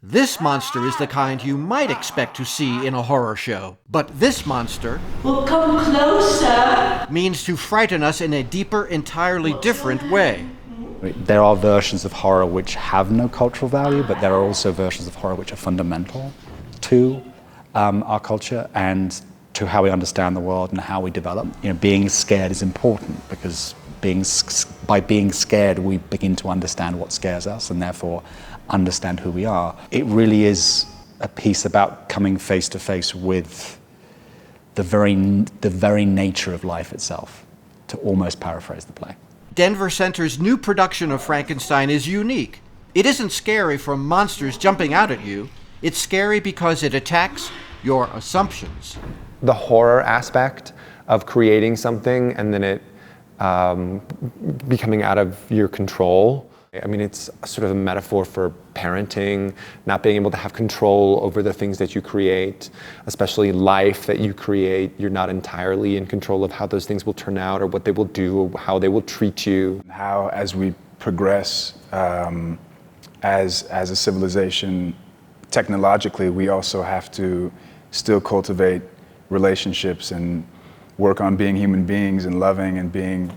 This monster is the kind you might expect to see in a horror show. But this monster will come closer means to frighten us in a deeper, entirely different way. There are versions of horror which have no cultural value, but there are also versions of horror which are fundamental to our culture and to how we understand the world and how we develop. Being scared is important because by being scared, we begin to understand what scares us and therefore understand who we are. It really is a piece about coming face to face with the very nature of life itself, to almost paraphrase the play. Denver Center's new production of Frankenstein is unique. It isn't scary from monsters jumping out at you. It's scary because it attacks your assumptions. The horror aspect of creating something and then it becoming out of your control. I mean, it's sort of a metaphor for parenting, not being able to have control over the things that you create, especially life that you create. You're not entirely in control of how those things will turn out or what they will do or how they will treat you. How, as we progress as a civilization, technologically, we also have to still cultivate relationships and work on being human beings and loving and being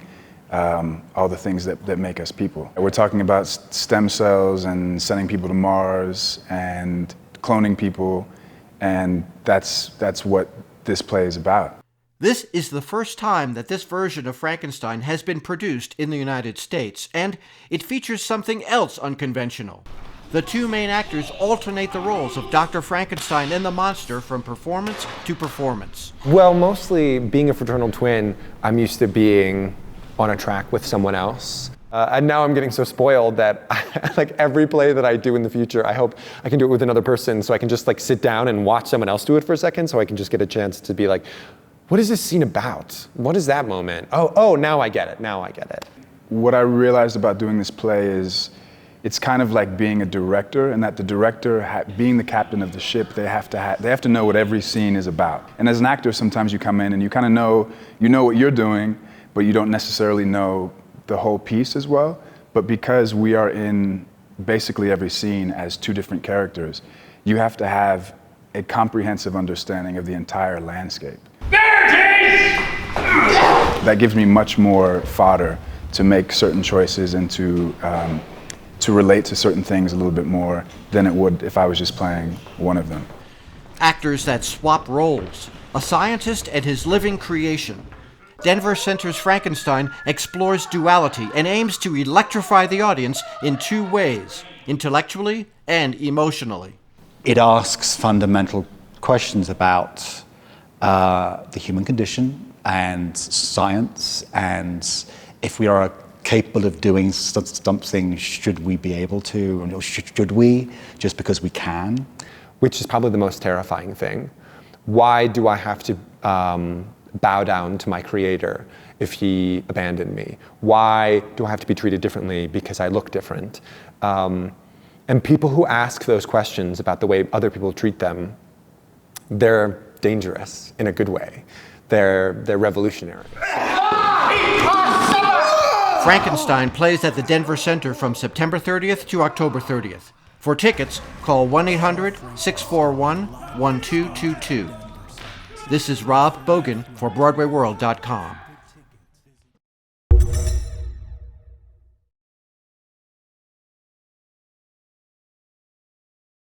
all the things that make us people. We're talking about stem cells and sending people to Mars and cloning people, and that's what this play is about. This is the first time that this version of Frankenstein has been produced in the United States, and it features something else unconventional. The two main actors alternate the roles of Dr. Frankenstein and the monster from performance to performance. Well, mostly being a fraternal twin, I'm used to being on a track with someone else. And now I'm getting so spoiled that like every play that I do in the future, I hope I can do it with another person so I can just like sit down and watch someone else do it for a second so I can just get a chance to be like, what is this scene about? What is that moment? Oh, now I get it, now I get it. What I realized about doing this play is it's kind of like being a director, and that the director, being the captain of the ship, they have to know what every scene is about. And as an actor, sometimes you come in and you kind of know what you're doing, but you don't necessarily know the whole piece as well. But because we are in basically every scene as two different characters, you have to have a comprehensive understanding of the entire landscape. There it is! That gives me much more fodder to make certain choices and to relate to certain things a little bit more than it would if I was just playing one of them. Actors that swap roles, a scientist and his living creation. Denver Center's Frankenstein explores duality and aims to electrify the audience in two ways, intellectually and emotionally. It asks fundamental questions about the human condition and science, and if we are capable of doing something, should we be able to, or should we, just because we can? Which is probably the most terrifying thing. Why do I have to bow down to my creator if he abandoned me? Why do I have to be treated differently because I look different? And people who ask those questions about the way other people treat them, they're dangerous in a good way. They're revolutionary. Frankenstein plays at the Denver Center from September 30th to October 30th. For tickets, call 1-800-641-1222. This is Rob Bogan for BroadwayWorld.com.